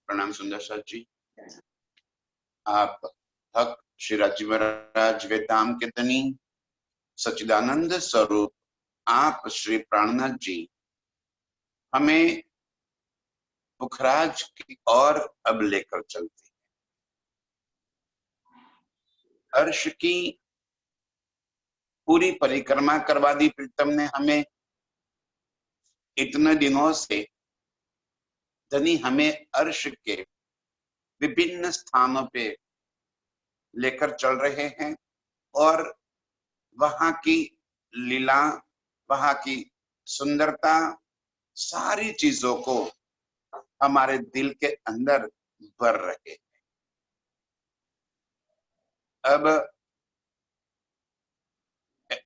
प्रणाम सुंदर सर जी। आप भक्त श्री राजी महाराज वेदांत के धनी सच्चिदानंद स्वरूप आप श्री प्राणनाथ जी हमें पुखराज की ओर अब लेकर चलते हैं। अर्श की पूरी परिक्रमा करवा दी प्रीतम ने हमें। इतने दिनों से धनी हमें अर्श के विभिन्न स्थानों पे लेकर चल रहे हैं और वहां की लीला, वहां की सुंदरता, सारी चीजों को हमारे दिल के अंदर भर रहे हैं। अब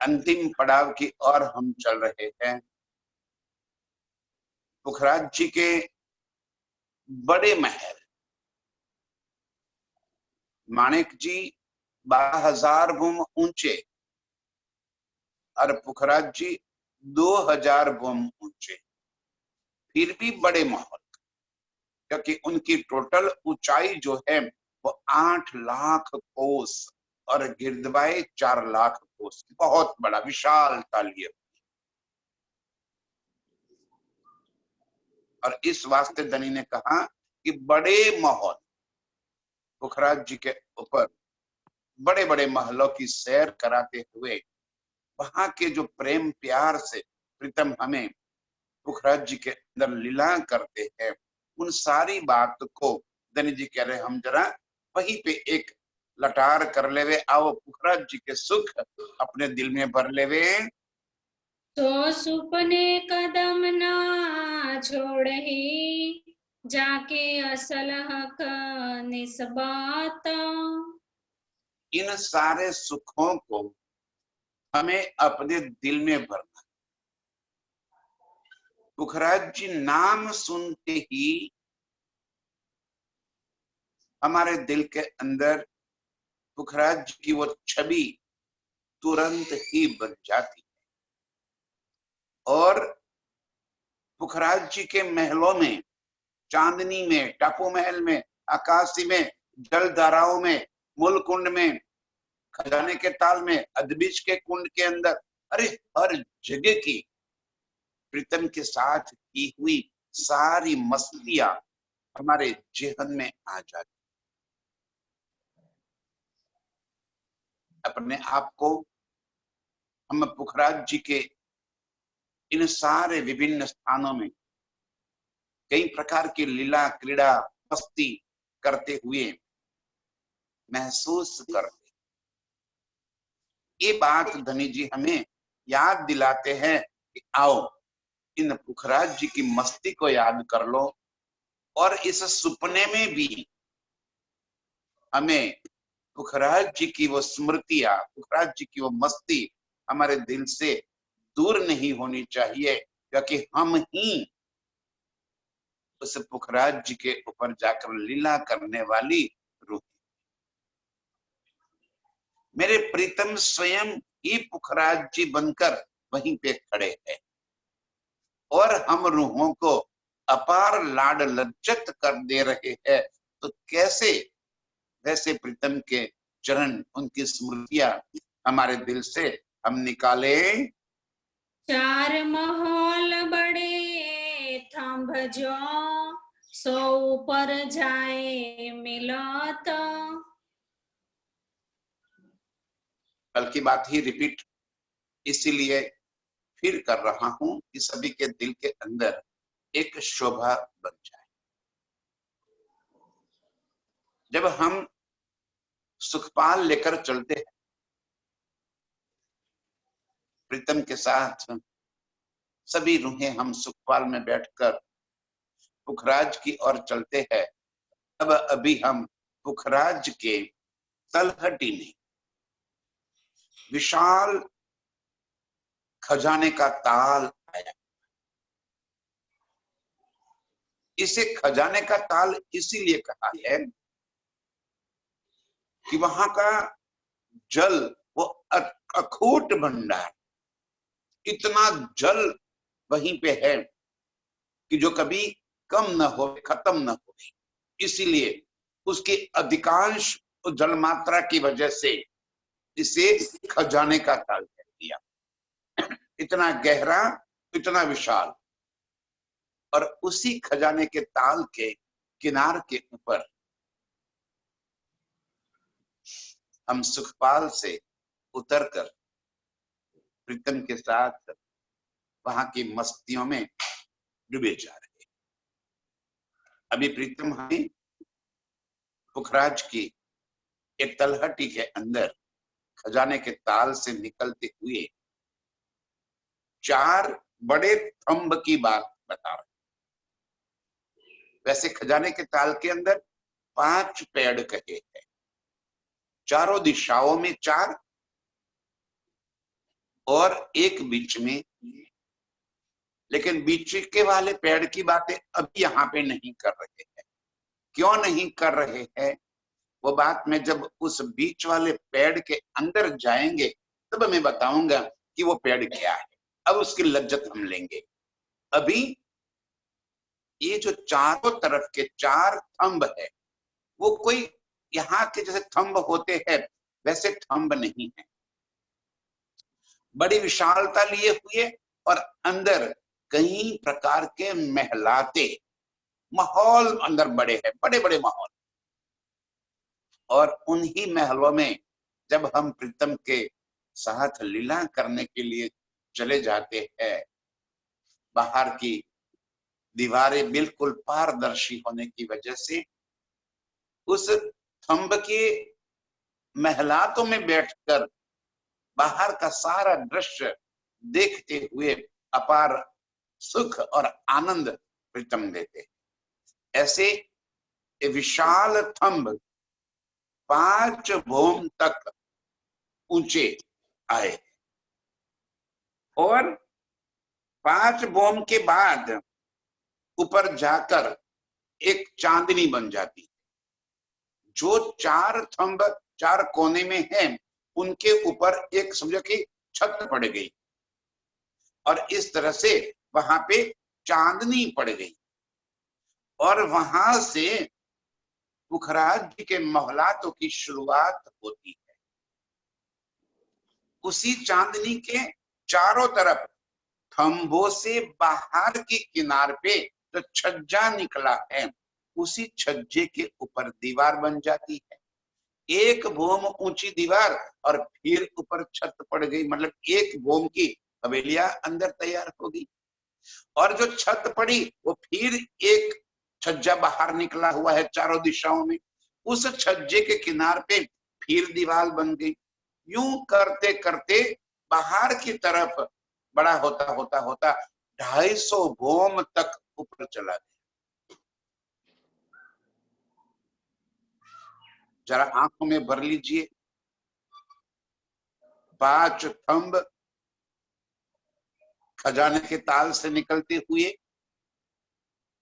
अंतिम पड़ाव की ओर हम चल रहे हैं। पुखराज जी के बड़े महल माणिक जी 12,000 भूम ऊंचे और पुखराज जी 2,000 भूम ऊंचे, फिर भी बड़े महल, क्योंकि उनकी टोटल ऊंचाई जो है वो 8 लाख कोस और गिरदवाई 4 लाख कोस, बहुत बड़ा विशाल तालीय। और इस वास्ते धनी ने कहा कि बड़े महल पुखराज जी के ऊपर बड़े बड़े महलों की सैर कराते हुए वहां के जो प्रेम प्यार से प्रीतम हमें पुखराज जी के अंदर लीला करते हैं, उन सारी बात को धनी जी कह रहे हम जरा वहीं पे एक लटार कर लेवे। आओ पुखराज जी के सुख अपने दिल में भर लेवे। तो सुपने कदम ना छोड़ही, जाके असल हक निस्बाता। इन सारे सुखों को हमें अपने दिल में भरना। पुखराज जी नाम सुनते ही हमारे दिल के अंदर पुखराज जी की वो छवि तुरंत ही बन जाती है। और पुखराज जी के महलों में, चांदनी में, टापू महल में, आकाशी में, जल धाराओं में, मूल कुंड में, खजाने के ताल में, अदबिज के कुंड के अंदर, अरे हर जगह की प्रीतम के साथ की हुई सारी मस्तियां हमारे जेहन में आ जाती। अपने आप को हम पुखराज जी के इन सारे विभिन्न स्थानों में कई प्रकार की लीला क्रीड़ा मस्ती करते हुए महसूस करते। ये बात धनी जी हमें याद दिलाते हैं कि आओ इन पुखराज जी की मस्ती को याद कर लो और इस सुपने में भी हमें पुखराज जी की वो स्मृतियां, पुखराज जी की वो मस्ती हमारे दिल से दूर नहीं होनी चाहिए, क्योंकि हम ही उस पुखराज जी के ऊपर जाकर लीला करने वाली रूह। मेरे प्रीतम स्वयं ही पुखराज जी बनकर वहीं पे खड़े हैं और हम रूहों को अपार लाड लज्जत कर दे रहे हैं। तो कैसे वैसे प्रीतम के चरण, उनकी स्मृतियां हमारे दिल से हम निकाले। 4 महल बड़े थंभ जो, 100 पर जाए मिलत। कल की बात ही रिपीट इसीलिए फिर कर रहा हूं कि सभी के दिल के अंदर एक शोभा बन जाए। जब हम सुखपाल लेकर चलते हैं प्रीतम के साथ, सभी रूहें हम सुखपाल में बैठकर पुखराज की ओर चलते हैं। अब अभी हम पुखराज के तलहटी में विशाल खजाने का ताल आया। इसे खजाने का ताल इसीलिए कहा है कि वहां का जल वो अखूट भंडार, इतना जल वहीं पे है कि जो कभी कम न हो, खत्म न हो। इसीलिए उसकी अधिकांश जल मात्रा की वजह से इसे खजाने का ताल कह दिया। इतना गहरा, इतना विशाल। और उसी खजाने के ताल के किनार के ऊपर हम सुखपाल से उतरकर प्रीतम के साथ वहां की मस्तियों में डूबे जा रहे। अभी प्रीतम हमें पुखराज की एक तलहटी के अंदर खजाने के ताल से निकलते हुए 4 बड़े थंब की बात बता रहे। वैसे खजाने के ताल के अंदर 5 पेड़ कहे हैं, चारों दिशाओं में 4 और एक बीच में। लेकिन बीच के वाले पेड़ की बातें अभी यहाँ पे नहीं कर रहे हैं। क्यों नहीं कर रहे हैं वो बात मैं जब उस बीच वाले पेड़ के अंदर जाएंगे तब मैं बताऊंगा कि वो पेड़ क्या है। अब उसकी लज्जत हम लेंगे। अभी ये जो चारों तरफ के 4 थंब है वो कोई यहाँ के जैसे थंब होते हैं वैसे थंब नहीं है। बड़ी विशालता लिए हुए और अंदर कई प्रकार के महलाते महल अंदर बड़े हैं, बड़े बड़े महल। और उन्हीं महलों में जब हम प्रीतम के साथ लीला करने के लिए चले जाते हैं, बाहर की दीवारें बिल्कुल पारदर्शी होने की वजह से उस थंब के महलातों में बैठकर बाहर का सारा दृश्य देखते हुए अपार सुख और आनंद प्रीतम देते। ऐसे विशाल थंब 5 भौम तक ऊंचे आए और 5 भौम के बाद ऊपर जाकर एक चांदनी बन जाती। जो 4 थंब 4 कोने में हैं उनके ऊपर एक समझो कि छत पड़ गई और इस तरह से वहां पे चांदनी पड़ गई। और वहां से पुखराज जी के महलातों की शुरुआत होती है। उसी चांदनी के चारों तरफ थंबों से बाहर के किनार पे जो छज्जा निकला है उसी छज्जे के ऊपर दीवार बन जाती है। 1 भौम ऊंची दीवार और फिर ऊपर छत पड़ गई, मतलब 1 भौम की हवेलियां अंदर तैयार होगी। और जो छत पड़ी वो फिर एक छज्जा बाहर निकला हुआ है चारों दिशाओं में, उस छज्जे के किनार पे फिर दीवार बन गई। यूं करते करते बाहर की तरफ बड़ा होता होता होता 250 भौम तक ऊपर चला गया। जरा आंखों में भर लीजिए, 5 थंब खजाने के ताल से निकलते हुए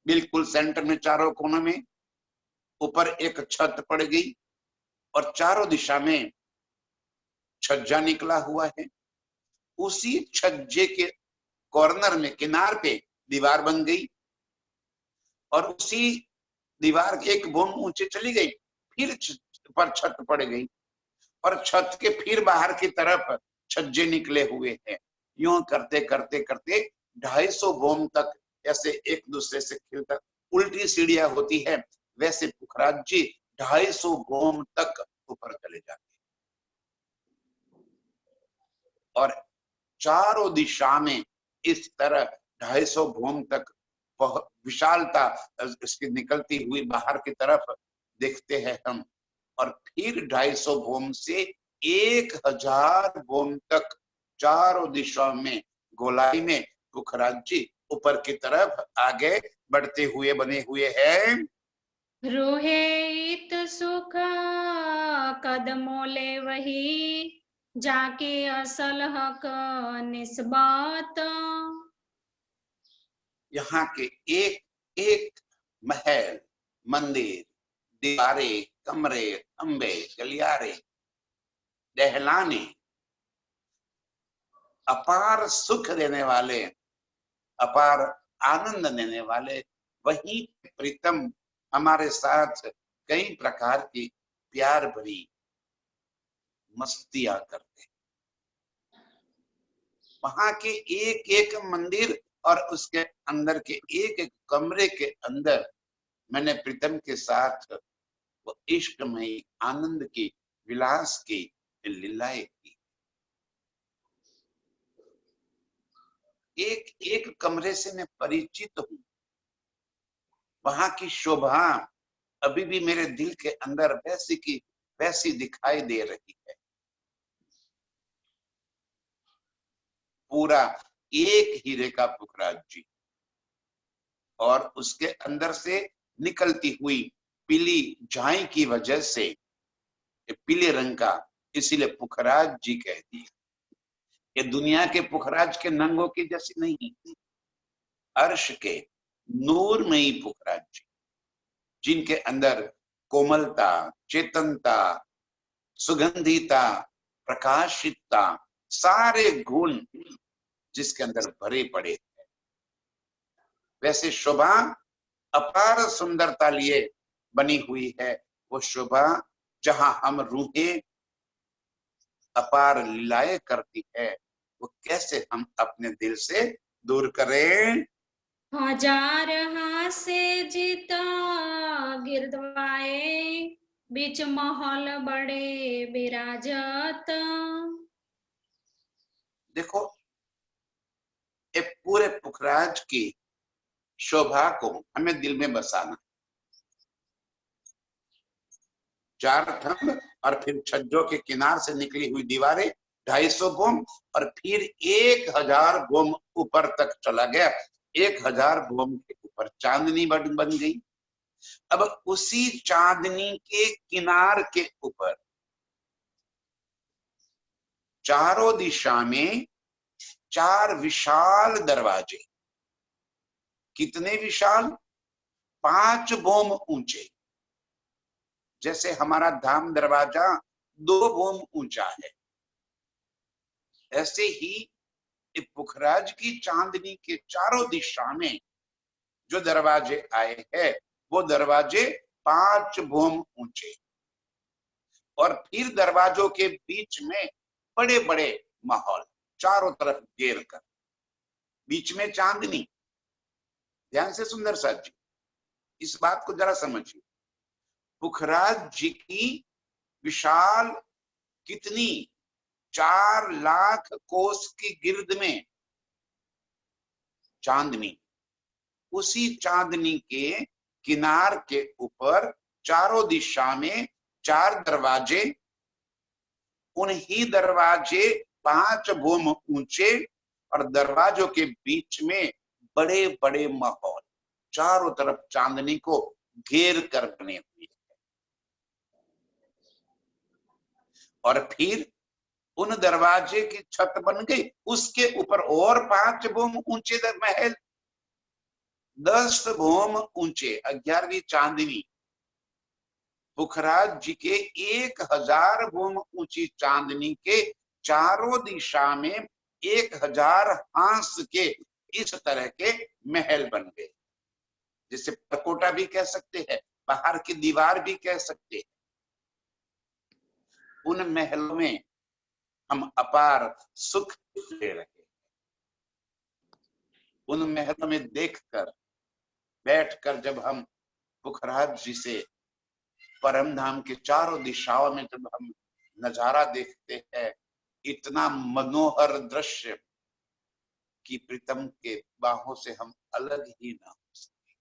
बिल्कुल सेंटर में चारों कोनों में ऊपर एक छत पड़ गई और चारों दिशा में छज्जा निकला हुआ है। उसी छज्जे के कॉर्नर में किनार पे दीवार बन गई और उसी दीवार 1 भौम ऊंचे चली गई, फिर पर छत पड़ गई और छत के फिर बाहर की तरफ छज्जे निकले हुए हैं। यूं करते करते करते 250 भौम तक ऐसे एक दूसरे से खिलकर उल्टी सीढ़ियां होती है, वैसे पुखराज जी 250 भौम तक ऊपर चले जाते और चारों दिशा में इस तरह 250 भौम तक विशालता इसकी निकलती हुई बाहर की तरफ देखते हैं हम। और फिर 250 भौम से 1000 भौम तक चारों दिशाओं में गोलाई में पुखराज जी ऊपर की तरफ आगे बढ़ते हुए बने हुए हैं। रोहित सुख कदमों ले वही जाके असल हक निस्बत। यहाँ के एक एक महल, मंदिर, दीवारें, कमरे, खंबे, गलियारे, दहलाने अपार सुख देने वाले, अपार आनंद देने वाले, वही प्रीतम हमारे साथ कई प्रकार की प्यार भरी मस्तियां करते हैं। वहां के एक एक मंदिर और उसके अंदर के एक एक कमरे के अंदर मैंने प्रीतम के साथ वो इश्कमयी आनंद की, विलास की लीलाएं की। एक एक कमरे से मैं परिचित हूं। वहां की शोभा अभी भी मेरे दिल के अंदर वैसी की वैसी दिखाई दे रही है। पूरा एक हीरे का पुखराज जी, और उसके अंदर से निकलती हुई पीली झाई की वजह से पीले रंग का, इसीलिए पुखराज जी कहती है। ये दुनिया के पुखराज के नंगों की जैसी नहीं, अर्श के नूरमयी पुखराज जी, जिनके अंदर कोमलता, चेतनता, सुगंधिता, प्रकाशितता, सारे गुण जिसके अंदर भरे पड़े हैं। वैसे शोभा अपार सुंदरता लिए बनी हुई है। वो शोभा जहां हम रूहें अपार लीलाएं करती है, वो कैसे हम अपने दिल से दूर करें। हजार हासे जीता गिरदवाए, बीच महल बड़े विराजत। देखो, ये पूरे पुखराज की शोभा को हमें दिल में बसाना। 4 थंब और फिर छज्जों के किनार से निकली हुई दीवारें, 250 गोम, और फिर 1000 गोम ऊपर तक चला गया। 1000 गोम के ऊपर चांदनी बन गई। अब उसी चांदनी के किनार के ऊपर चारों दिशा में 4 विशाल दरवाजे। कितने विशाल? 5 बोम ऊंचे। जैसे हमारा धाम दरवाजा 2 बोम ऊंचा है, ऐसे ही पुखराज की चांदनी के चारों दिशा में जो दरवाजे आए हैं, वो दरवाजे 5 बोम ऊंचे, और फिर दरवाजों के बीच में बड़े बड़े महल, चारों तरफ घेर कर, बीच में चांदनी। ध्यान से सुंदर साथ जी, इस बात को जरा समझिए। पुखराज जी की विशाल कितनी, 4 लाख कोस की गिर्द में चांदनी। उसी चांदनी के किनार के ऊपर चारों दिशा में 4 दरवाजे, उन्हीं दरवाजे 5 बोम ऊंचे, और दरवाजों के बीच में बड़े बड़े महल, चारों तरफ चांदनी को घेर कर बने हुए हैं। और फिर उन दरवाजे की छत बन गई, उसके ऊपर और 5 बोम ऊंचे महल, 10 बोम ऊंचे, 11वीं चांदनी। पुखराज जी के 1000 बोम ऊंची चांदनी के चारों दिशा में 1000 हांस के इस तरह के महल बन गए। जिसे परकोटा भी कह सकते हैं, बाहर की दीवार भी कह सकते हैं। उन महलों में हम अपार सुख ले रहे हैं। उन महलों में देखकर, बैठकर जब हम पुखराज जी से परम धाम के चारों दिशाओं में जब हम नजारा देखते हैं, इतना मनोहर दृश्य कि प्रीतम के बाहों से हम अलग ही ना हो सके।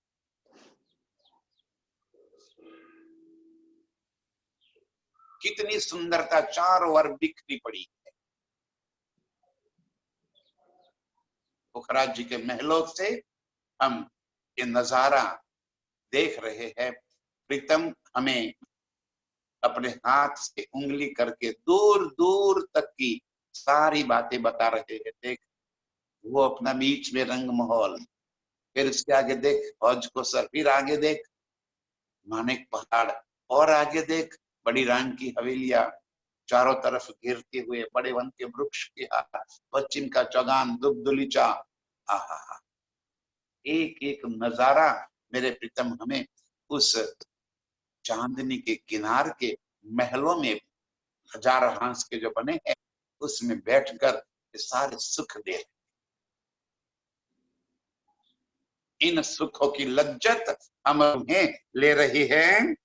कितनी सुंदरता चारों ओर बिखरी पड़ी है। पुखराज जी के महलों से हम ये नजारा देख रहे हैं। प्रीतम हमें अपने हाथ से उंगली करके दूर दूर तक की सारी बातें बता रहे हैं। देख, वो अपना बीच में रंग महल, फिर उसके आगे देख हौज को सर, फिर आगे देख मानिक पहाड़, और आगे देख बड़ी रान की हवेलियां, चारों तरफ घिरते हुए बड़े वन के वृक्ष के हाथ, पश्चिम का चौगान, दुबदुलीचा। आहा, एक एक नजारा मेरे प्रीतम हमें उस चांदनी के किनार के महलों में 1000 हांस के जो बने हैं उसमें बैठकर सारे सुख दे, इन सुखों की लज्जत हम उन्हें ले रही है।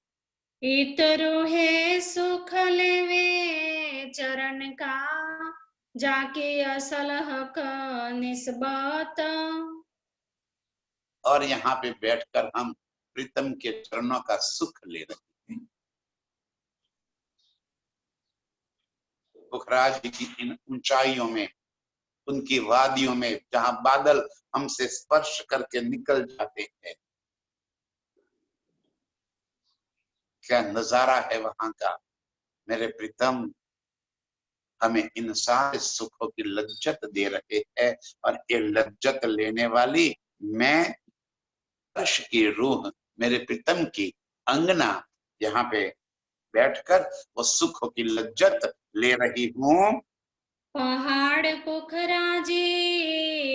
इतरो है सुख लेवे चरण का, जाके असल हक निस्बत। और यहाँ पे बैठकर हम प्रीतम के चरणों का सुख ले रहे हैं। पुखराज जी की इन ऊंचाइयों में, उनकी वादियों में, जहां बादल हमसे स्पर्श करके निकल जाते हैं, क्या नजारा है वहां का। मेरे प्रीतम हमें इन सारे सुखों की लज्जत दे रहे हैं, और ये लज्जत लेने वाली मैं अर्श की रूह, मेरे प्रीतम की अंगना, यहाँ पे बैठकर वो सुखों की लज्जत ले रही हूँ। पहाड़ पुखराजी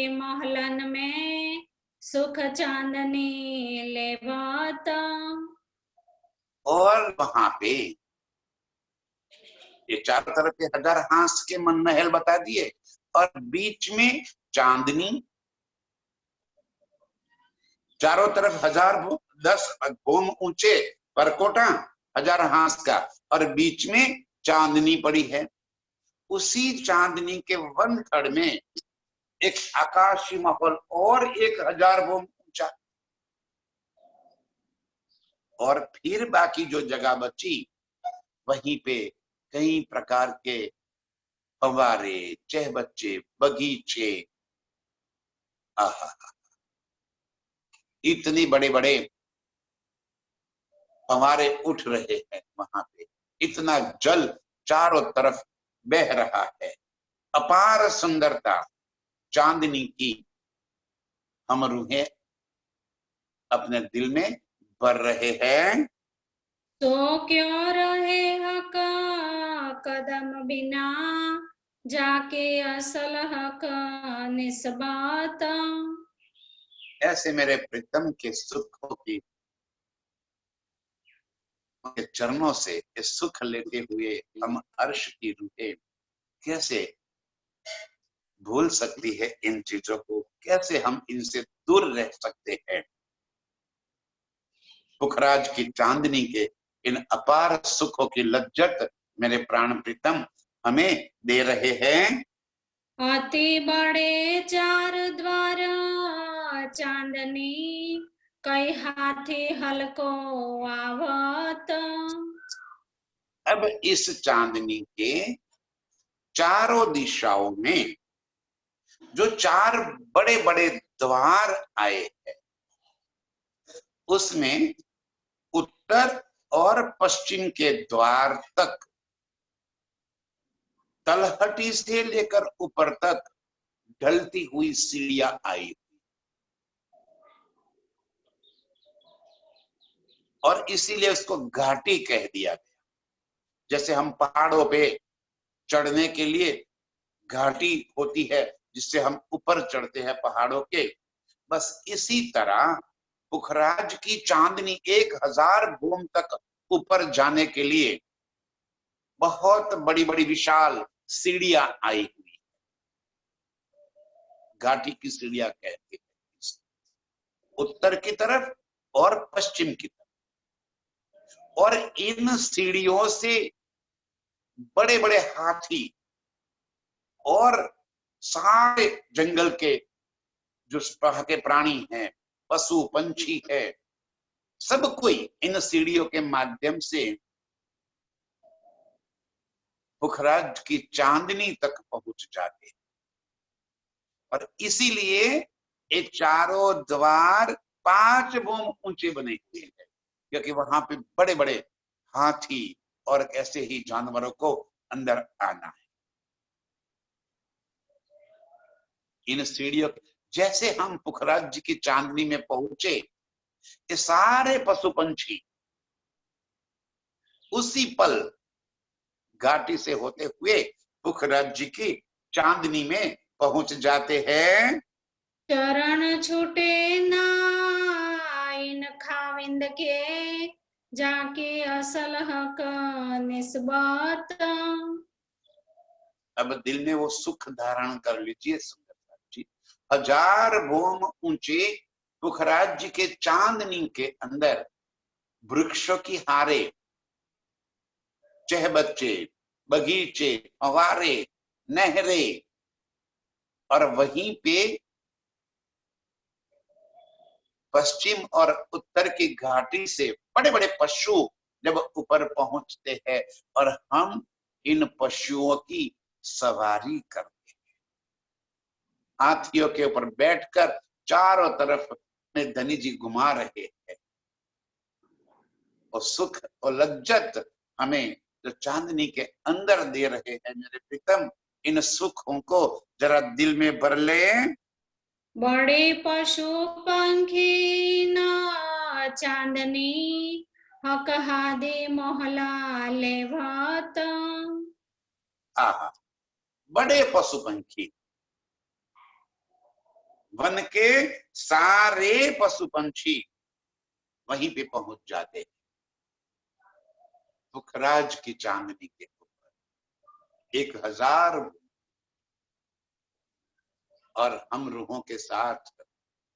महलन में, सुख चांदनी लेवत। और वहां पे ये चारों तरफ के 1000 हांस के मन महल बता दिए, और बीच में चांदनी, चारों तरफ 1010 भूम ऊंचे परकोटा 1000 हांस का, और बीच में चांदनी पड़ी है। उसी चांदनी के वन खड़ में एक आकाशी महल और 1000 भूम ऊंचा, और फिर बाकी जो जगह बची वहीं पे कई प्रकार के फव्वारे, चहबच्चे, बगीचे, आहा, इतने बड़े बड़े फव्वारे उठ रहे हैं वहां पे, इतना जल चारों तरफ बह रहा है, अपार सुंदरता चांदनी की हम रूहें अपने दिल में भर रहे हैं। तो क्यों रहे हक कदम बिना, जाके असल हक निस्बत। ऐसे मेरे प्रीतम के सुखों की के चरणों से सुख लेते हुए हम अर्श की रूहें कैसे भूल सकती है इन चीजों को, कैसे हम इनसे दूर रह सकते हैं। पुखराज की चांदनी के इन अपार सुखों की लज्जत मेरे प्राण प्रीतम हमें दे रहे हैं। अति बड़े 4 द्वार चांदनी, कई हाथी हलको आवत। अब इस चांदनी के चारों दिशाओं में जो 4 बड़े बड़े द्वार आए हैं, उसमें उत्तर और पश्चिम के द्वार तक, तलहटी से लेकर ऊपर तक ढलती हुई सीढ़ियां आई, और इसीलिए उसको घाटी कह दिया गया। जैसे हम पहाड़ों पे चढ़ने के लिए घाटी होती है जिससे हम ऊपर चढ़ते हैं पहाड़ों के, बस इसी तरह पुखराज की चांदनी 1000 भूम तक ऊपर जाने के लिए बहुत बड़ी बड़ी विशाल सीढ़ियां आई हुई, घाटी की सीढ़ियां कहते हैं, उत्तर की तरफ और पश्चिम की तरफ। और इन सीढ़ियों से बड़े बड़े हाथी और सारे जंगल के जो के प्राणी हैं, पशु पंछी है, सब कोई इन सीढ़ियों के माध्यम से पुखराज की चांदनी तक पहुंच जाते, और इसीलिए ये चारों द्वार 5 भूम ऊंचे बने हुए हैं, क्योंकि वहां पे बड़े बड़े हाथी और ऐसे ही जानवरों को अंदर आना है। इन सीढ़ियों, जैसे हम पुखराज जी की चांदनी में पहुंचे, ये सारे पशु पंछी उसी पल घाटी से होते हुए पुखराज जी की चांदनी में पहुंच जाते हैं। चरण छूटे ना इन खाव गोविंद के जाके असल हक निस्बत। अब दिल में वो सुख धारण कर लीजिए सुंदरता जी। 1000 भूम ऊंचे पुखराज जी के चांदनी के अंदर वृक्षों की हारे, चहबच्चे, बगीचे, फव्वारे, नहरें, और वहीं पे पश्चिम और उत्तर की घाटी से बड़े बड़े पशु जब ऊपर पहुंचते हैं और हम इन पशुओं की सवारी करते हैं, हाथियों के ऊपर बैठकर चारों तरफ में धनी जी घुमा रहे हैं, और सुख और लज्जत हमें जो चांदनी के अंदर दे रहे हैं मेरे प्रीतम, इन सुखों को जरा दिल में भर ले। बड़े पशु पंखी ना चांदनी हक हादे मोहला लेवत। आहा, बड़े पशु पंखी, वन के सारे पशु पंछी वहीं पे पहुंच जाते हैं पुखराज की चांदनी के ऊपर। 1000 और हम रूहों के साथ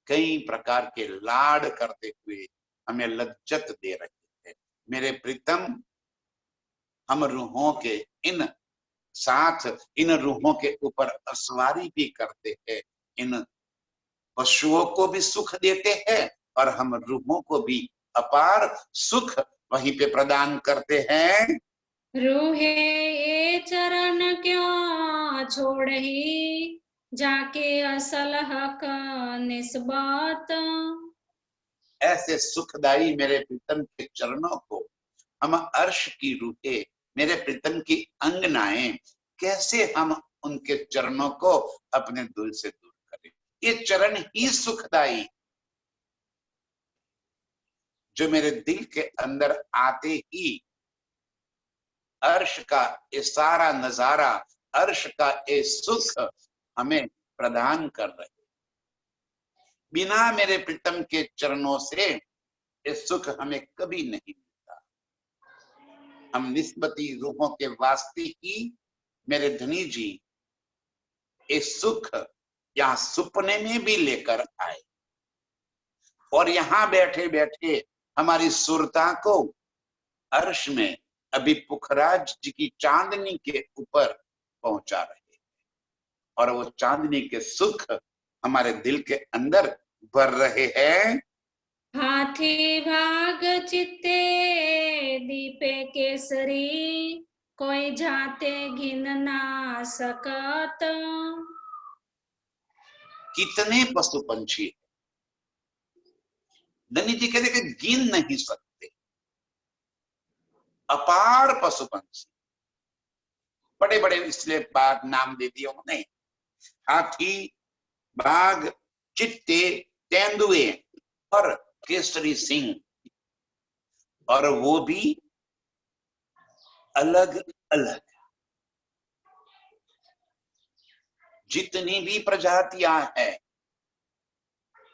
कई प्रकार के लाड करते हुए हमें लज्जत दे रहे हैं मेरे प्रीतम। हम रूहों के इन साथ इन रूहों के ऊपर सवारी भी करते हैं, इन पशुओं को भी सुख देते हैं और हम रूहों को भी अपार सुख वहीं पे प्रदान करते हैं। रूहे ये चरण क्यों छोड़ ही जाके असल हक निस्बत। ऐसे सुखदाई मेरे प्रीतम के चरणों को हम अर्श की रूहे, मेरे प्रीतम की अंगनाएं, कैसे हम उनके चरणों को अपने दिल से दूर करें। ये चरण ही सुखदाई जो मेरे दिल के अंदर आते ही अर्श का ये सारा नजारा, अर्श का ये सुख हमें प्रदान कर रहे। बिना मेरे प्रीतम के चरणों से ये सुख हमें कभी नहीं मिलता। हम निस्बती रूहों के वास्ते ही मेरे धनी जी इस सुख यहाँ सपने में भी लेकर आए और यहाँ बैठे बैठे हमारी सुरता को अर्श में अभी पुखराज जी की चांदनी के ऊपर पहुंचा रहे और वो चांदनी के सुख हमारे दिल के अंदर भर रहे हैं। हाथी भाग चित्ते दीपे केसरी कोई जाते घिन ना सकत। कितने पशु पंछी धनी जी कहते कि गिन नहीं सकते, अपार पशु पंछी, बड़े बड़े इसलिए बाग नाम दे दिए उन्होंने, हाथी, बाघ, चित्ते, तेंदुए और केसरी सिंह, और वो भी अलग अलग। जितनी भी प्रजातियां हैं,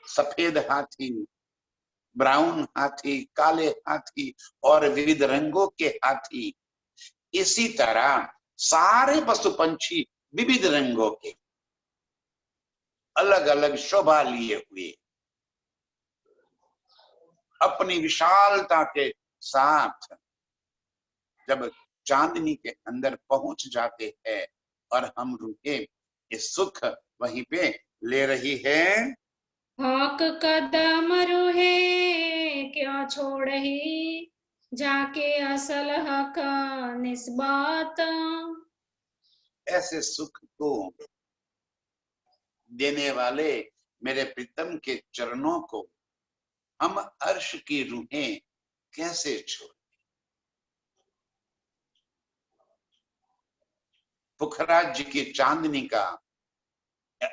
सफेद हाथी, ब्राउन हाथी, काले हाथी और विविध रंगों के हाथी, इसी तरह सारे पशु पंछी विविध रंगों के अलग अलग शोभा लिए हुए अपनी विशालता के साथ जब चांदनी के अंदर पहुंच जाते हैं और हम रुके, ये सुख वहीं पे ले रही है। हक कदम रूहे क्यों छोड़ ही जाके असल हक निस्बत। ऐसे सुख को देने वाले मेरे प्रीतम के चरणों को हम अर्श की रूहें कैसे छोड़। पुखराज जी की चांदनी का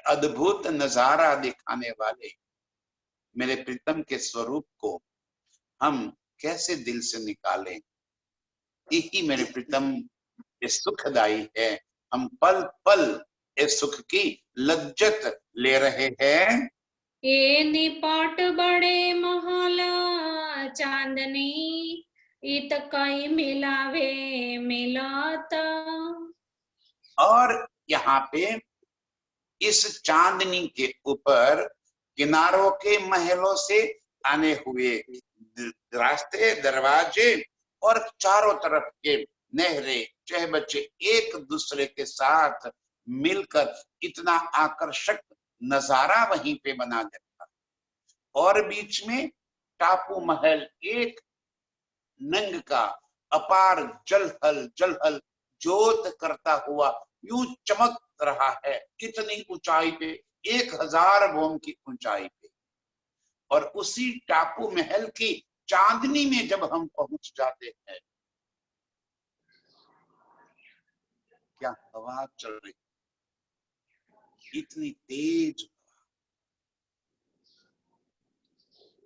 अद्भुत नजारा दिखाने वाले मेरे प्रीतम के स्वरूप को हम कैसे दिल से निकालें। यही मेरे प्रीतम ये सुखदाई है, हम पल पल इस सुख की लज्जत ले रहे हैं। ये निपट बड़े महल चांदनी इत कई मिलावे मिलात। और यहाँ पे इस चांदनी के ऊपर किनारों के महलों से आने हुए रास्ते, दरवाजे और चारों तरफ के नहरें, चहबच्चे एक दूसरे के साथ मिलकर इतना आकर्षक नजारा वहीं पे बना देता। और बीच में टापू महल एक नंग का अपार जलहल जलहल जोत करता हुआ यूं चमक रहा है, इतनी ऊंचाई पे, 1000 भोम की ऊंचाई पे। और उसी टापू महल की चांदनी में जब हम पहुंच जाते हैं, क्या हवा चल रही, इतनी तेज,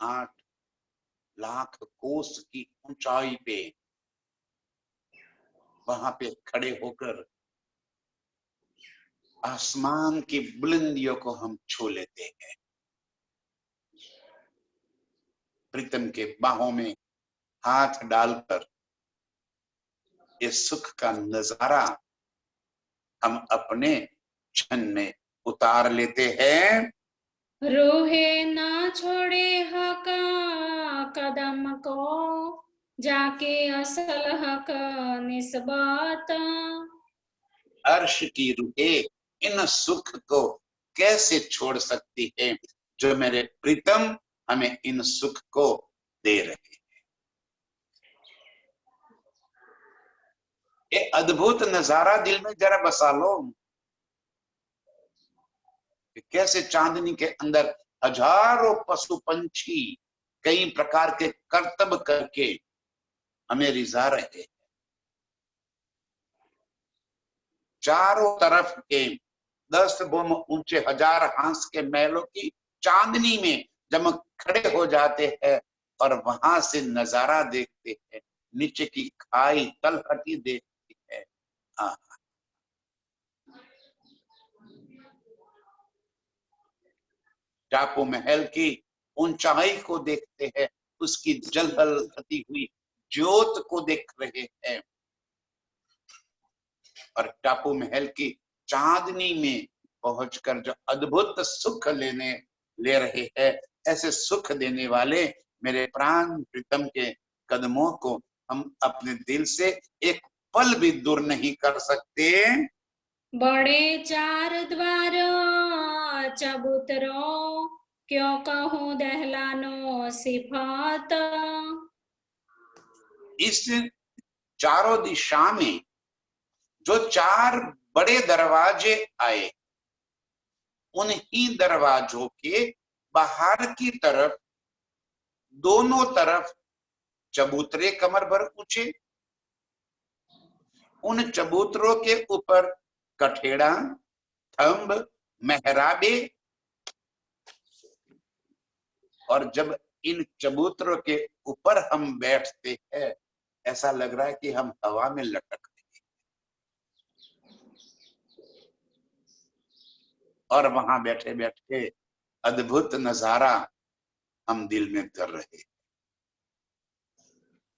8 लाख कोस की ऊंचाई पे वहां पे खड़े होकर आसमान की बुलंदियों को हम छू लेते हैं। प्रीतम के बाहों में हाथ डालकर इस सुख का नजारा हम अपने क्षण में उतार लेते हैं। रूहे ना छोड़े हक कदम को, जाके असल हक निस्बत। अर्श की रूहें इन सुख को कैसे छोड़ सकती है जो मेरे प्रीतम हमें इन सुख को दे रहे हैं। ये अद्भुत नजारा दिल में जरा बसा लो, कैसे चांदनी के अंदर हजारों पशु पंछी कई प्रकार के करतब करके हमें रिझा रहे हैं। चारों तरफ के 10 भोम ऊंचे 1000 हांस के महलों की चांदनी में जब हम खड़े हो जाते हैं और वहां से नजारा देखते हैं, नीचे की खाई तलहटी देखती है, टापू महल की ऊंचाई को देखते हैं, उसकी जलहलती हुई ज्योत को देख रहे हैं और टापू महल की चांदनी में पहुंचकर जो अद्भुत सुख ले रहे हैं, ऐसे सुख देने वाले मेरे प्राण प्रीतम के कदमों को हम अपने दिल से एक पल भी दूर नहीं कर सकते। बड़े 4 द्वार चबूतरो, क्यों कहूँ दहलानो सिफात। इस चारों दिशा में जो 4 बड़े दरवाजे आए, उन्हीं दरवाजों के बाहर की तरफ दोनों तरफ चबूतरे कमर भर ऊंचे, उन चबूतरों के ऊपर कठेड़ा, थंब, मेहराबे, और जब इन चबूतरों के ऊपर हम बैठते हैं, ऐसा लग रहा है कि हम हवा में लटक रहे हैं और वहां बैठे बैठे अद्भुत नजारा हम दिल में कर रहे हैं।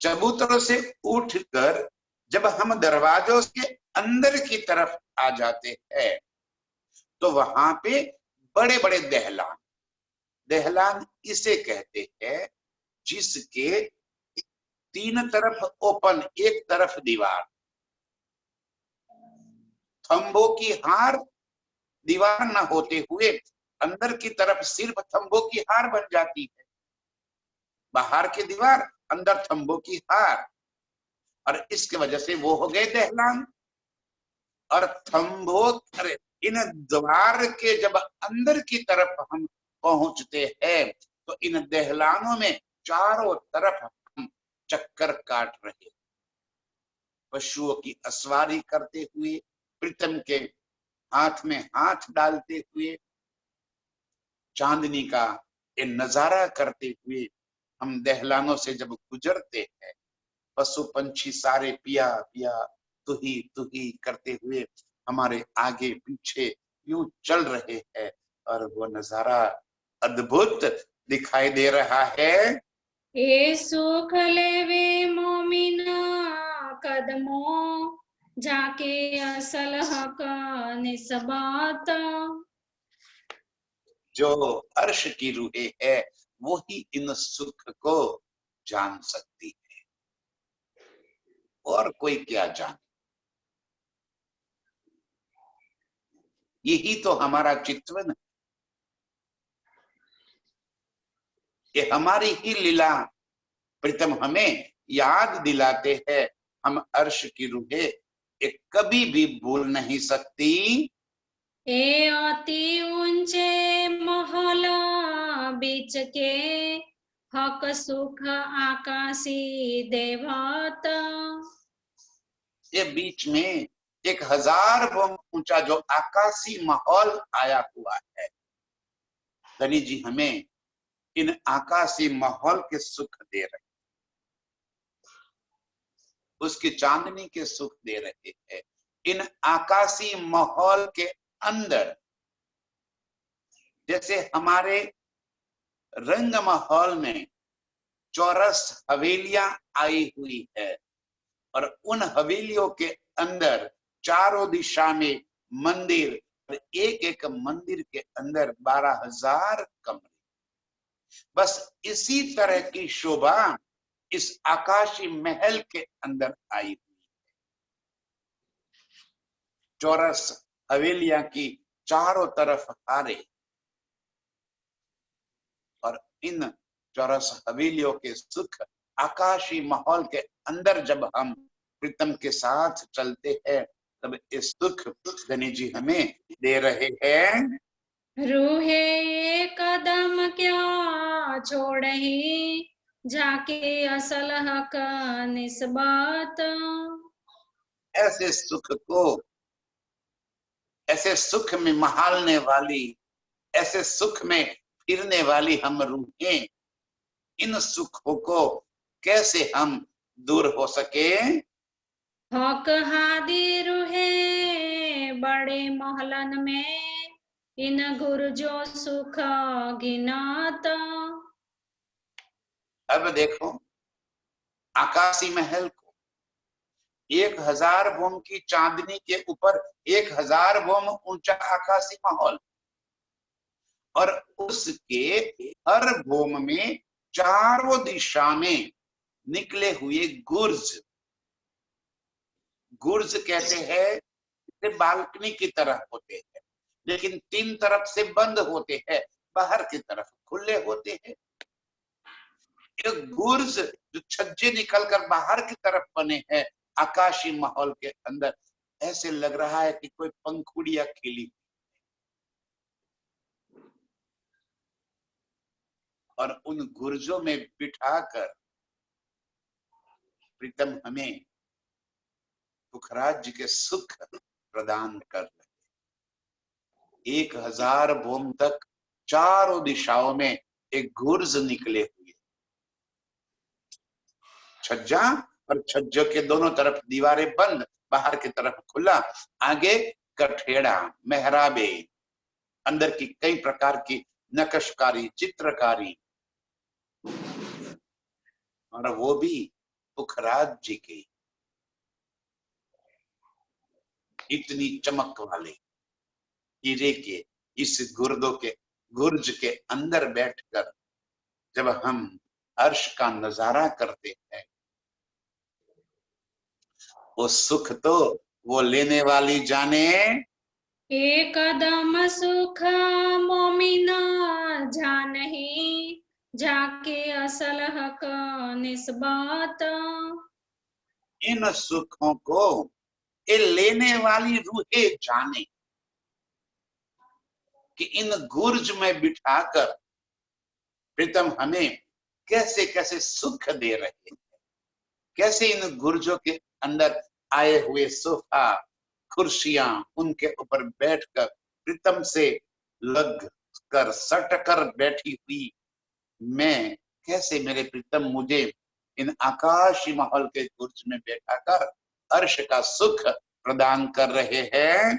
चबूतरों से उठकर जब हम दरवाजों के अंदर की तरफ आ जाते हैं, तो वहां पे बड़े बड़े दहलान, दहलान इसे कहते हैं जिसके 3 तरफ ओपन, एक तरफ दीवार, थंबों की हार, दीवार न होते हुए अंदर की तरफ सिर्फ थंबों की हार बन जाती है, बाहर की दीवार, अंदर थंबों की हार, और इसके वजह से वो हो गए दहलान। और थंबों, अरे इन द्वार के जब अंदर की तरफ हम पहुंचते हैं, तो इन दहलानों में चारों तरफ हम चक्कर काट रहे, पशुओं की असवारी करते हुए, प्रीतम के हाथ में हाथ डालते हुए, चांदनी का ये नजारा करते हुए हम दहलानों से जब गुजरते हैं, पशु पंछी सारे पिया पिया तू ही करते हुए हमारे आगे पीछे यूं चल रहे हैं और वो नजारा अद्भुत दिखाई दे रहा है। ए सुख लेवे मोमिना कदमो जाके असल हक निस्बत। जो अर्श की रूहें है वो ही इन सुख को जान सकती है, और कोई क्या जाने। यही तो हमारा चित्वन है, ये हमारी ही लीला प्रीतम हमें याद दिलाते हैं। हम अर्श की रूहें एक कभी भी भूल नहीं सकती। ए अति ऊंचे महल बीच के हक सुख आकाशी देवत। ये बीच में 1000 बोम ऊंचा जो आकाशी माहौल आया हुआ है, धनी जी हमें इन आकाशी माहौल के सुख दे रहे, उसकी चांदनी के सुख दे रहे हैं। इन आकाशी माहौल के अंदर जैसे हमारे रंग माहौल में चौरस हवेलियां आई हुई है, और उन हवेलियों के अंदर चारों दिशा में मंदिर, और एक एक मंदिर के अंदर 12,000 कमरे। बस इसी तरह की शोभा इस आकाशी महल के अंदर आई हुई है। चौरस हवेलियां की चारों तरफ हारे, और इन चौरस हवेलियों के सुख आकाशी माहौल के अंदर जब हम प्रीतम के साथ चलते हैं, तब इस सुख धनी जी हमें दे रहे हैं। रूहे कदम क्या छोड़ही जाके असल हक निस्बत। ऐसे सुख को, ऐसे सुख में महालने वाली, ऐसे सुख में फिरने वाली हम रूहें, इन सुखों को कैसे हम दूर हो सके। हक हादी रूहे बड़े महलन में इन गुरजो सुख गिनात। अब देखो आकाशी महल को 1000 बोम की चांदनी के ऊपर 1000 बोम ऊंचा आकाशी माहौल, और उसके हर बोम में चारों दिशा में निकले हुए गुर्ज। गुर्ज कहते हैं बालकनी की तरह होते हैं, लेकिन 3 तरफ से बंद होते हैं, बाहर की तरफ खुले होते हैं। एक गुर्ज जो छज्जे निकलकर बाहर की तरफ बने हैं आकाशी माहौल के अंदर, ऐसे लग रहा है कि कोई पंखुड़ियां खिली, और उन गुर्जों में बिठाकर प्रीतम हमें पुखराज के सुख प्रदान कर रहे। 1000 बोम तक चारों दिशाओं में एक गुर्ज निकले हुए, छज्जा और छज्जों के दोनों तरफ दीवारें बंद, बाहर की तरफ खुला, आगे कठेड़ा, मेहराबे, अंदर की कई प्रकार की नक्शकारी, चित्रकारी, और वो भी पुखराज जी की इतनी चमक वाले हीरे के इस गुर्ज के अंदर बैठकर जब हम अर्श का नजारा करते हैं, वो सुख तो वो लेने वाली जाने। एक कदम सुख मोमिना जानही जाके असल हक निस्बत। इन सुखों को ये लेने वाली रूहें जाने कि इन गुर्ज में बिठाकर प्रीतम हमें कैसे कैसे सुख दे रहे हैं, कैसे इन गुर्जों के अंदर आए हुए सोफा, कुर्सियां, उनके ऊपर बैठकर प्रीतम से लग कर सट कर बैठी हुई मैं, कैसे मेरे प्रीतम मुझे इन आकाशी माहौल के गुर्ज में बैठाकर अर्श का सुख प्रदान कर रहे हैं।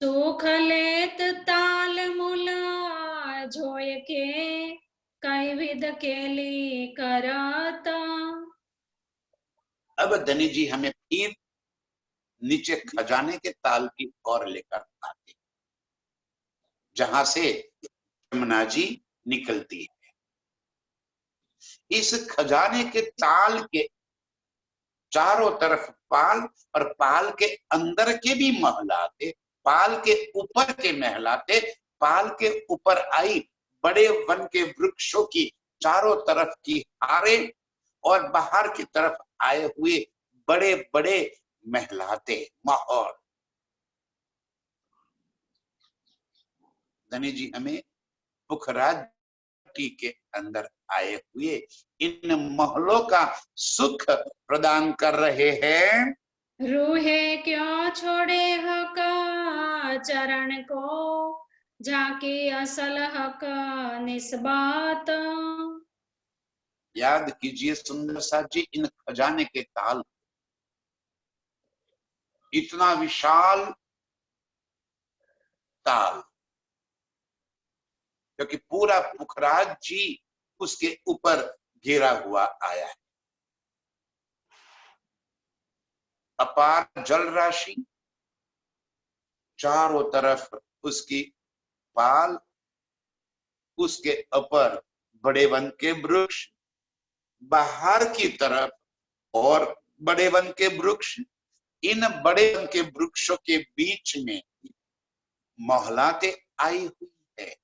सुख लेत ताल मुला झोय के कई विध केली करत। अब धनी जी हमें फिर नीचे खजाने के ताल की ओर लेकर आते, जहां से यमुना जी निकलती है। इस खजाने के ताल के चारों तरफ पाल, और पाल के अंदर के भी महलाते, पाल के ऊपर के महलाते, पाल के ऊपर आई बड़े वन के वृक्षों की चारों तरफ की हारे, और बाहर की तरफ आए हुए बड़े बड़े महलाते महल। धनी जी हमें पुखराज के अंदर आए हुए इन महलों का सुख प्रदान कर रहे हैं। रूहे क्यों छोड़े हक चरण को, जाके असल हक निस्बात। याद कीजिए सुंदर साथ जी, इन खजाने के ताल, इतना विशाल ताल, क्योंकि पूरा पुखराज जी उसके ऊपर घेरा हुआ आया है। अपार जल राशि, चारों तरफ उसकी पाल, उसके ऊपर बड़े वन के वृक्ष, बाहर की तरफ और बड़े वन के वृक्ष, इन बड़े वन के वृक्षों के बीच में महलाते आई हुई है।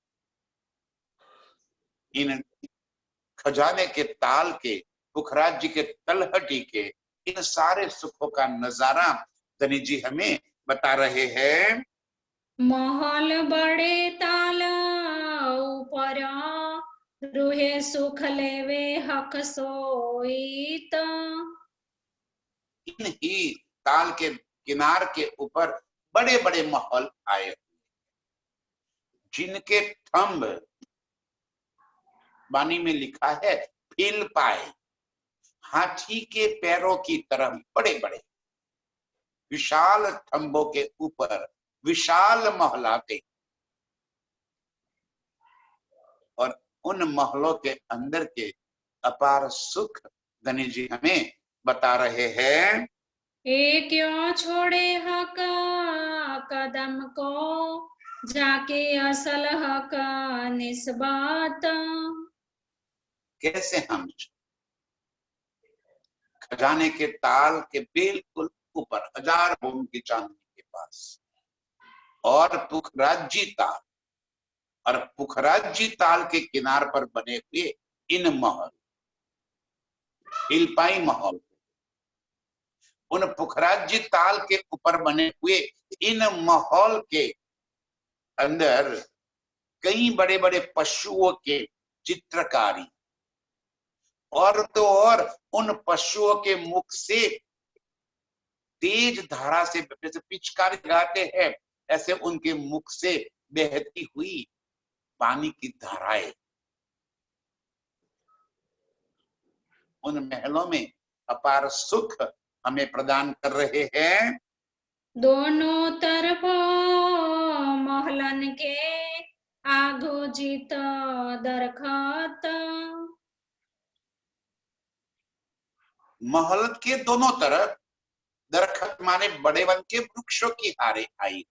इन खजाने के ताल के, पुखराज जी के तलहटी के इन सारे सुखों का नजारा धनी जी हमें बता रहे हैं। महल बड़े ताल ऊपर, रूहे सुख लेवे हक सोईत। इन ही ताल के किनार के ऊपर बड़े बड़े महल आए हुए, जिनके थंब बानी में लिखा है फील पाए, हाथी के पैरों की तरह बड़े बड़े विशाल थंबों के ऊपर विशाल महलाते, और उन महलों के अंदर के अपार सुख धनी जी हमें बता रहे हैं। ए क्यों छोड़े हक कदम को, जाके असल हक निस्बात। कैसे हम खजाने के ताल के बिल्कुल ऊपर 1000 भूमि की चांदनी के पास, और पुखराजी ताल, और पुखराजी ताल के किनार पर बने हुए इन महल, हिलपाई महल, उन पुखराजी ताल के ऊपर बने हुए इन महल के अंदर कई बड़े बड़े पशुओं के चित्रकारी, और तो और उन पशुओं के मुख से तेज धारा से, जैसे पिचकारी लगाते हैं ऐसे उनके मुख से बहती हुई पानी की धाराएं उन महलों में अपार सुख हमें प्रदान कर रहे हैं। दोनों तरफ महलन के आगो जीत दरखत। महल के दोनों तरफ दरखत माने बड़े वन के वृक्षों की हारे आई।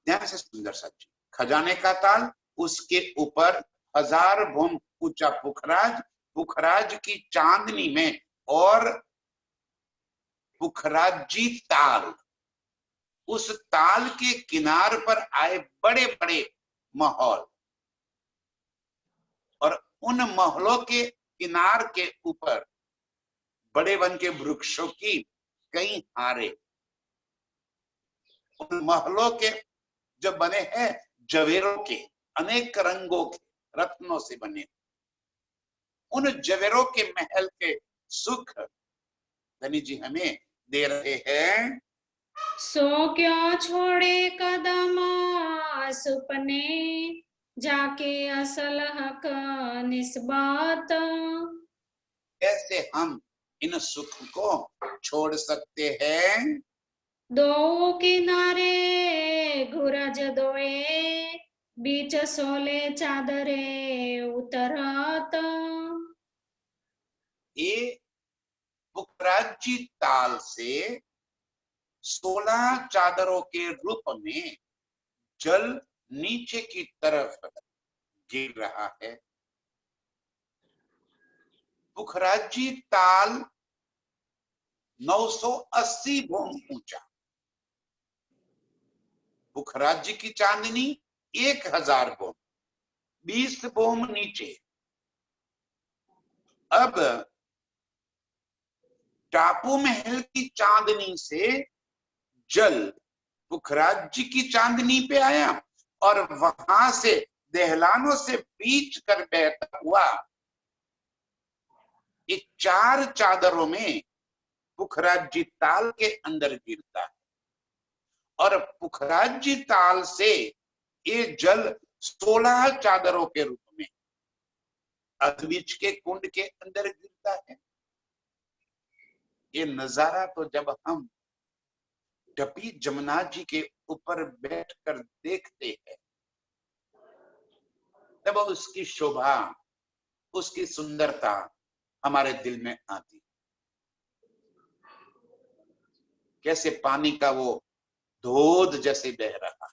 ध्यान से सुंदर सच, खजाने का ताल, उसके ऊपर 1000 भूम ऊंचा पुखराज, पुखराज की चांदनी में, और पुखराजी ताल, उस ताल के किनार पर आए बड़े बड़े महल, और उन महलों के किनार के ऊपर बड़े वन के वृक्षों की कई हारे, उन महलों के जो बने हैं जवेरों के, अनेक रंगों के रत्नों से बने, उन जवेरों के महल के सुख धनी जी हमें दे रहे हैं। सो क्यों छोड़े कदम सुपने, जाके असल हक निस्बात। कैसे हम इन सुख को छोड़ सकते हैं। दो किनारे घुरज दोए, बीच सोले चादरे उतरत। ये पुखराज जी ताल से 16 चादरों के रूप में जल नीचे की तरफ गिर रहा है। पुखराज जी ताल 980 भोम ऊंचा, पुखराज जी की चांदनी 1000 भोम, 20 भोम नीचे। अब टापू महल की चांदनी से जल पुखराज जी की चांदनी पे आया और वहां से दहलानों से बीच कर बहता हुआ ये 4 चादरों में पुखराज जी ताल के अंदर गिरता है और पुखराज जी ताल से ये जल 16 चादरों के रूप में अधबीच के कुंड के अंदर गिरता है। ये नजारा तो जब हम डपी जमुना जी के ऊपर बैठकर देखते हैं तब उसकी शोभा, उसकी सुंदरता हमारे दिल में आती। कैसे पानी का वो धोध जैसे बह रहा,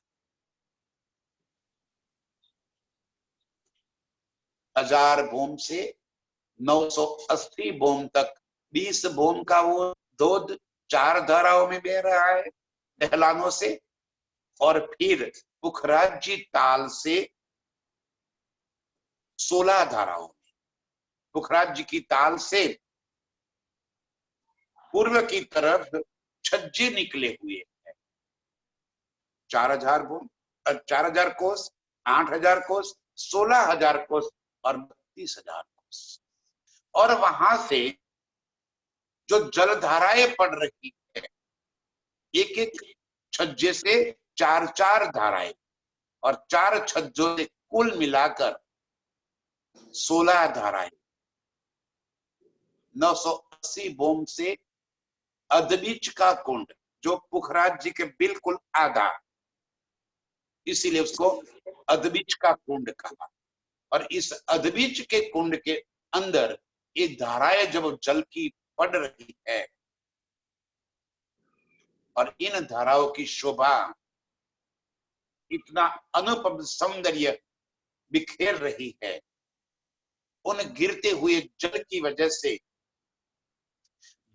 1000 भोम से 980 भोम तक 20 भोम का वो धोध 4 धाराओं में बह रहा है दहलानों से, और फिर पुखराज जी ताल से 16 धाराओं में। पुखराज जी की ताल से पूर्व की तरफ छज्जे निकले हुए हैं, 4000 भूम, 4000 कोस, 8000 कोस, 16000 कोस और 32000 कोस। और वहां से जो जलधाराएं पड़ रही है, एक एक छज्जे से 4-4 धाराएं, और 4 छज्जों से कुल मिलाकर 16 धाराएं। 980 भूम से अधबीच का कुंड जो पुखराज जी के बिल्कुल आधा, इसीलिए उसको अधबीच का कुंड कहा। और इस अधबीच के कुंड के अंदर ये धाराएं जब जल की पड़ रही है और इन धाराओं की शोभा इतना अनुपम सौंदर्य बिखेर रही है, उन गिरते हुए जल की वजह से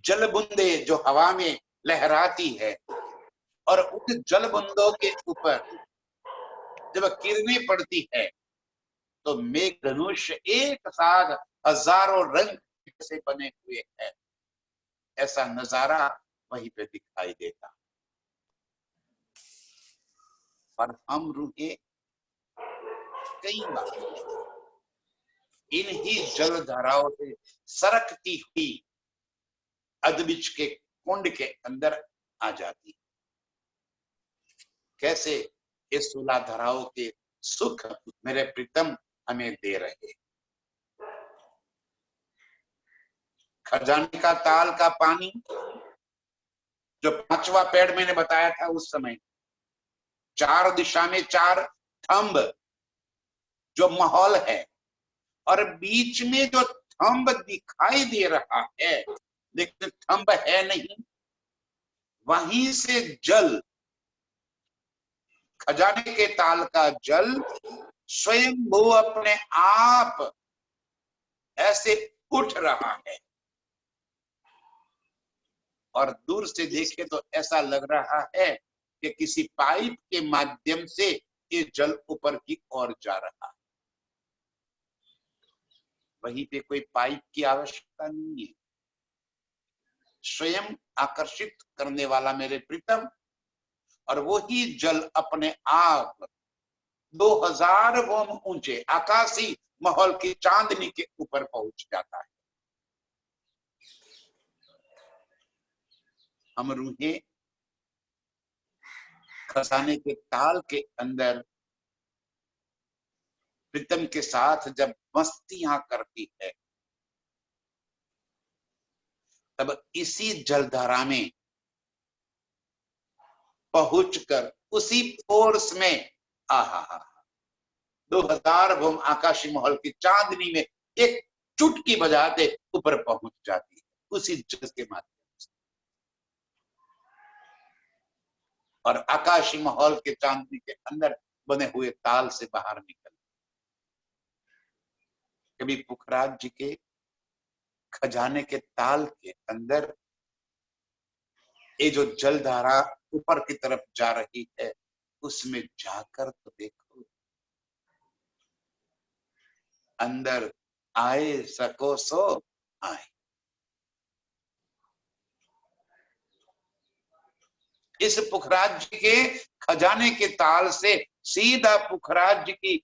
जल बूंदे जो हवा में लहराती है और उन जल बूंदों के ऊपर जब किरणें पड़ती है तो मेघ धनुष एक साथ हजारों रंग से बने हुए हैं, ऐसा नजारा वहीं पे दिखाई देता। पर हम रूहे कई बार इन ही जल धाराओं से सरकती हुई अधबीच के कुंड के अंदर आ जाती। कैसे ये 16 धाराओं के सुख मेरे प्रीतम हमें दे रहे। खजाने का ताल का पानी जो 5वां पेड़ मैंने बताया था उस समय, 4 दिशा में 4 थंब जो माहौल है, और बीच में जो थंब दिखाई दे रहा है लेकिन थंब है नहीं, वहीं से जल, खजाने के ताल का जल स्वयं वो अपने आप ऐसे उठ रहा है और दूर से देखे तो ऐसा लग रहा है कि किसी पाइप के माध्यम से ये जल ऊपर की ओर जा रहा है। वहीं पे कोई पाइप की आवश्यकता नहीं है, स्वयं आकर्षित करने वाला मेरे प्रीतम, और वो ही जल अपने आप 2000 भोम ऊंचे आकाशी माहौल की चांदनी के ऊपर पहुंच जाता है। हम रूहें खजाने के ताल के अंदर प्रीतम के साथ जब मस्तियां करती है तब इसी जलधारा में पहुंचकर उसी फोर्स में आहा, 2000 भूम आकाशी महल की चांदनी में एक चुटकी बजाते ऊपर पहुंच जाती है उसी जल के माध्यम से। और आकाशी महल के चांदनी के अंदर बने हुए ताल से बाहर निकल। कभी पुखराज जी के खजाने के ताल के अंदर ये जो जलधारा ऊपर की तरफ जा रही है उसमें जाकर तो देखो, अंदर आए सको सो आए। इस पुखराज जी के खजाने के ताल से सीधा पुखराज जी की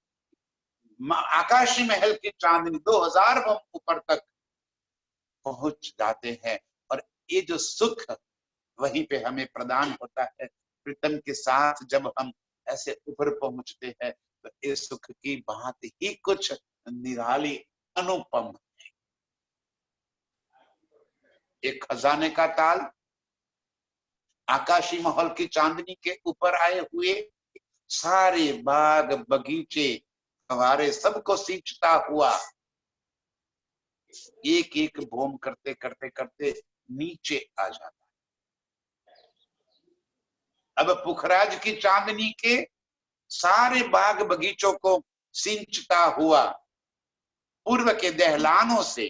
आकाशी महल की चांदनी 2000 भूम ऊपर तक पहुंच जाते हैं। और ये जो सुख वहीं पे हमें प्रदान होता है प्रीतम के साथ जब हम ऐसे ऊपर पहुंचते हैं तो इस सुख की बात ही कुछ निराली अनुपम है। एक खजाने का ताल आकाशी महल की चांदनी के ऊपर आए हुए सारे बाग बगीचे हमारे सबको सींचता हुआ एक एक भूम करते करते करते नीचे आ जाता। अब पुखराज की चांदनी के सारे बाग बगीचों को सिंचता हुआ पूर्व के दहलानों से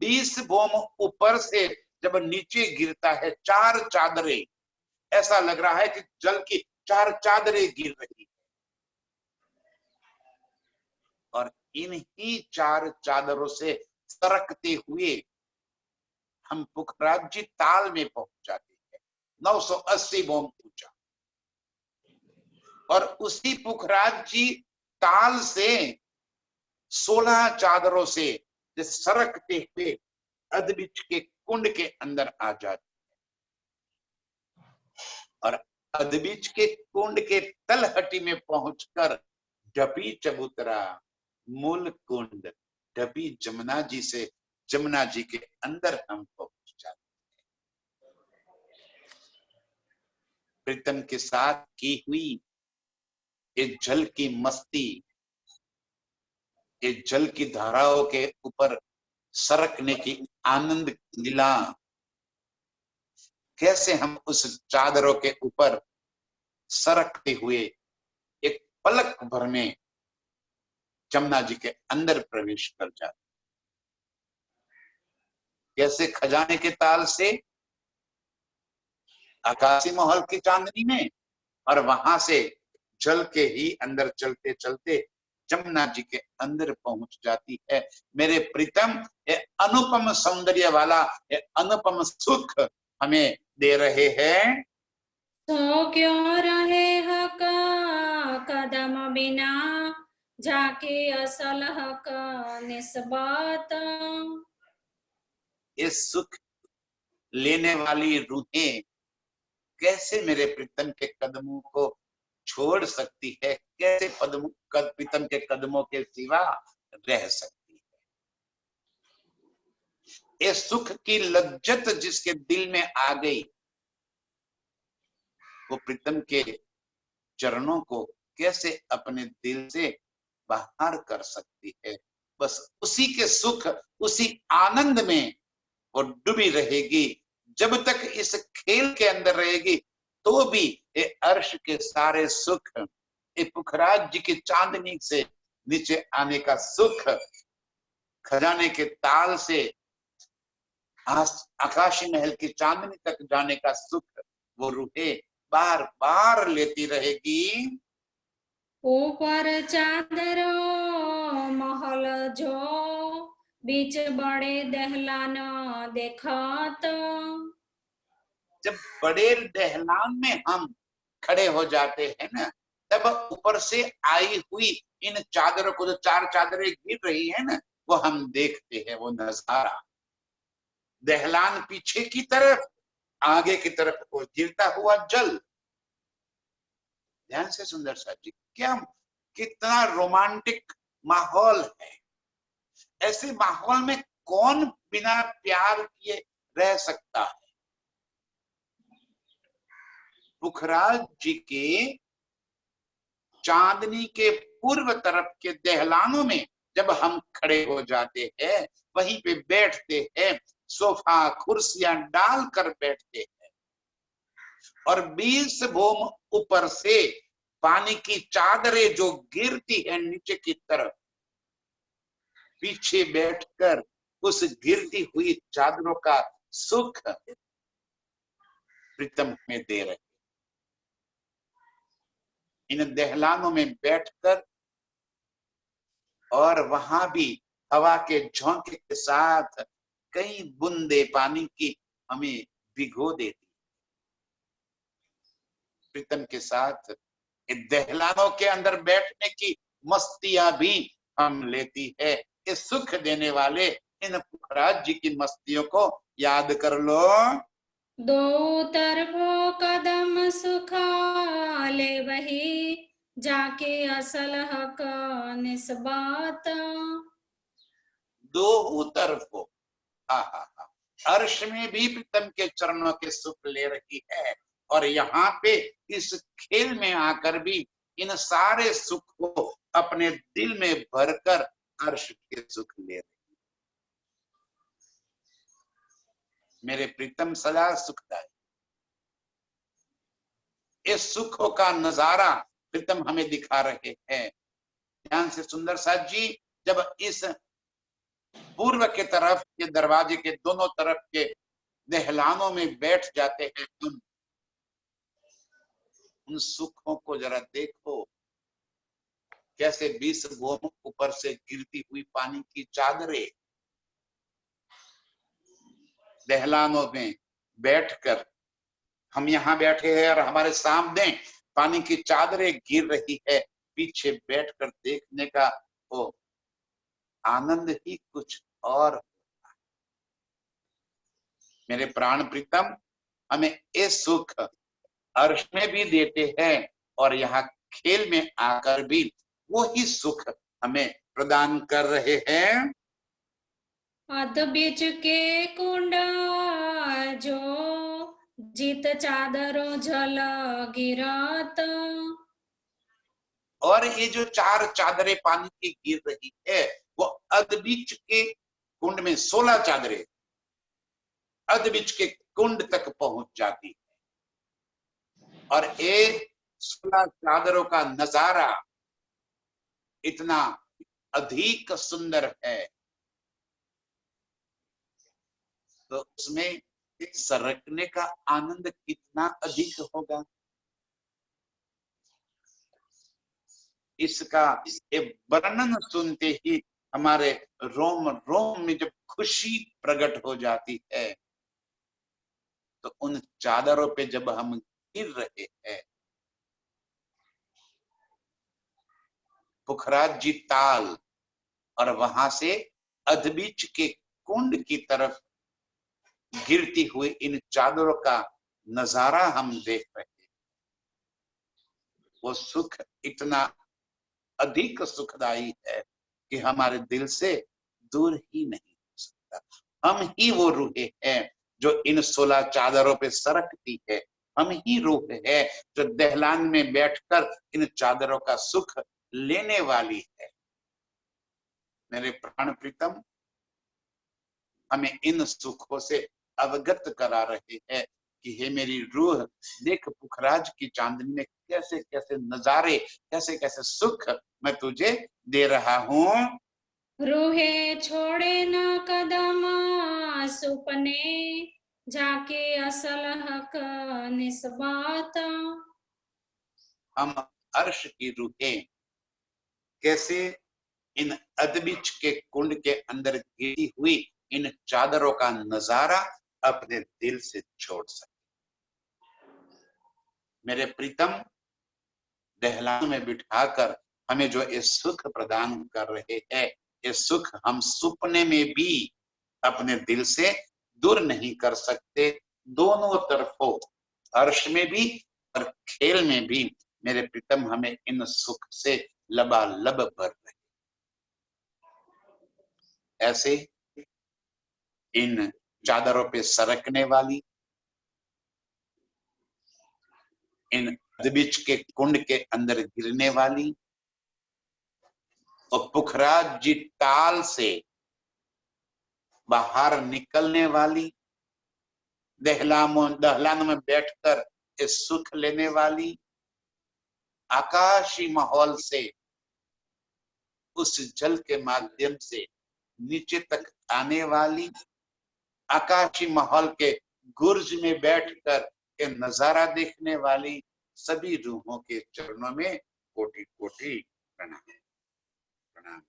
20 भूम ऊपर से जब नीचे गिरता है 4 चादरें, ऐसा लग रहा है कि जल की 4 चादरें गिर रही है। और इन्हीं 4 चादरों से सरकते हुए हम पुखराज जी ताल में पहुंच जाते हैं 980 भूम ऊंचा। और उसी पुखराज जी ताल से 16 चादरों से सरकते हुए अदबिच के कुंड के अंदर आ जाते हैं। और अदबिच के कुंड के तलहटी में पहुंचकर ढपी चबूतरा मूल कुंड ढपी जमुना जी से जमुना जी के अंदर हम पहुंच जाते हैं। प्रीतम के साथ की हुई ये जल की मस्ती, ये जल की धाराओं के ऊपर सरकने की आनंद लीला, कैसे हम उस चादरों के ऊपर सरकते हुए एक पलक भर में जमुना जी के अंदर प्रवेश कर जाते, कैसे खजाने के ताल से आकाशी महल की चांदनी में और वहां से जल के ही अंदर चलते चलते जमुना जी के अंदर पहुंच जाती है। मेरे प्रीतम ये अनुपम सौंदर्य वाला ये अनुपम सुख हमें दे रहे हैं। तो क्यों रहे हक कदम बिना जाके असल हक निस्बत। ये सुख लेने वाली रूहें कैसे मेरे प्रीतम के कदमों को छोड़ सकती है, कैसे प्रीतम के कदमों के सिवा रह सकती है। ये सुख की लज्जत जिसके दिल में आ गई वो प्रीतम के चरणों को कैसे अपने दिल से बाहर कर सकती है। बस उसी के सुख उसी आनंद में वो डूबी रहेगी। जब तक इस खेल के अंदर रहेगी तो भी ये अर्श के सारे सुख, ये पुखराज जी की चांदनी से नीचे आने का सुख, खजाने के ताल से आकाशी महल की चांदनी तक जाने का सुख वो रूहें बार बार लेती रहेगी। ऊपर चादरों महल जो बीच बड़े दहलान देखत। जब बड़े दहलान में हम खड़े हो जाते हैं ना तब ऊपर से आई हुई इन चादरों को, जो 4 चादरें गिर रही है ना, वो हम देखते हैं। वो नजारा दहलान पीछे की तरफ, आगे की तरफ वो गिरता हुआ जल। ध्यान से सुंदर सा जी, क्या कितना रोमांटिक माहौल है। ऐसे माहौल में कौन बिना प्यार किए रह सकता है। पुखराज जी के चांदनी के पूर्व तरफ के दहलानों में जब हम खड़े हो जाते हैं, वहीं पे बैठते हैं, सोफा कुर्सियां डालकर बैठते हैं और 20 भूम ऊपर से पानी की चादरें जो गिरती है नीचे की तरफ, पीछे बैठकर उस गिरती हुई चादरों का सुख प्रीतम में दे रहे। इन दहलानों में बैठकर और वहां भी हवा के झोंके के साथ कई बूंदे पानी की हमें भिगो देती। प्रीतम के साथ इन दहलानों के अंदर बैठने की मस्तियां भी हम लेती है। ये सुख देने वाले इन पुखराज जी की मस्तियों को याद कर लो। दो तरफो कदम सुखाले वही, जाके असल हक निस्बात। दो तरफो, अर्श में भी प्रीतम के चरणों के सुख ले रही है और यहाँ पे इस खेल में आकर भी इन सारे सुख को अपने दिल में भरकर अर्श के सुख ले रही। मेरे प्रीतम सदा सुखदायी। इस सुखों का नजारा प्रीतम हमें दिखा रहे हैं। ध्यान से सुंदर साथ जी, जब इस पूर्व के तरफ के दरवाजे के दोनों तरफ के दहलानों में बैठ जाते हैं, उन सुखों को जरा देखो, कैसे 20 भूम ऊपर से गिरती हुई पानी की चादरें दहलानों में बैठकर, हम यहाँ बैठे हैं और हमारे सामने पानी की चादरें गिर रही है, पीछे बैठकर देखने का वो आनंद ही कुछ और। मेरे प्राण प्रीतम हमें ये सुख अर्श में भी देते हैं और यहाँ खेल में आकर भी वो ही सुख हमें प्रदान कर रहे हैं। अध बीच के कुंड जो जीत चादरों झल गिरत। और ये जो 4 चादरें पानी की गिर रही है, वो अधबीच के कुंड में 16 चादरें अधबीच के कुंड तक पहुंच जाती है और ये 16 चादरों का नजारा इतना अधिक सुंदर है, तो उसमें सरकने का आनंद कितना अधिक होगा। इसका एक वर्णन सुनते ही हमारे रोम रोम में जब खुशी प्रकट हो जाती है, तो उन चादरों पे जब हम गिर रहे हैं, पुखराज जी ताल और वहां से अधबीच के कुंड की तरफ गिरती हुई इन चादरों का नजारा हम देख रहे हैं, वो सुख इतना अधिक सुखदायी है कि हमारे दिल से दूर ही नहीं हो सकता। हम ही वो रूहें हैं जो इन 16 चादरों पे सरकती है, हम ही रूह है जो दहलान में बैठकर इन चादरों का सुख लेने वाली है। मेरे प्राण प्रीतम हमें इन सुखों से अवगत करा रहे हैं कि हे मेरी रूह, देख पुखराज की चांदनी में कैसे कैसे नजारे, कैसे कैसे सुख मैं तुझे दे रहा हूँ। रूहे छोड़े न कदम सुपने, जाके असल हक निस्बात। हम अर्श की रूहें कैसे इन अदबिच के कुंड के अंदर गिरी हुई इन चादरों का नजारा अपने दिल से छोड़ सके। मेरे प्रीतम दहलान में बिठाकर हमें जो ये सुख प्रदान कर रहे हैं, ये सुख हम सुपने में भी अपने दिल से दूर नहीं कर सकते। दोनों तरफों अर्श में भी और खेल में भी मेरे प्रीतम हमें इन सुख से लबालब भर रहे। ऐसे इन चादरों पे सरकने वाली, इन बीच के कुंड के अंदर गिरने वाली और पुखराज जी ताल से बाहर निकलने वाली, दहलान में बैठकर इस सुख लेने वाली, आकाशी माहौल से उस जल के माध्यम से नीचे तक आने वाली, आकाशी माहौल के गुर्ज में बैठकर ये नजारा देखने वाली सभी रूहों के चरणों में कोटि कोटि प्रणाम। प्रणाम।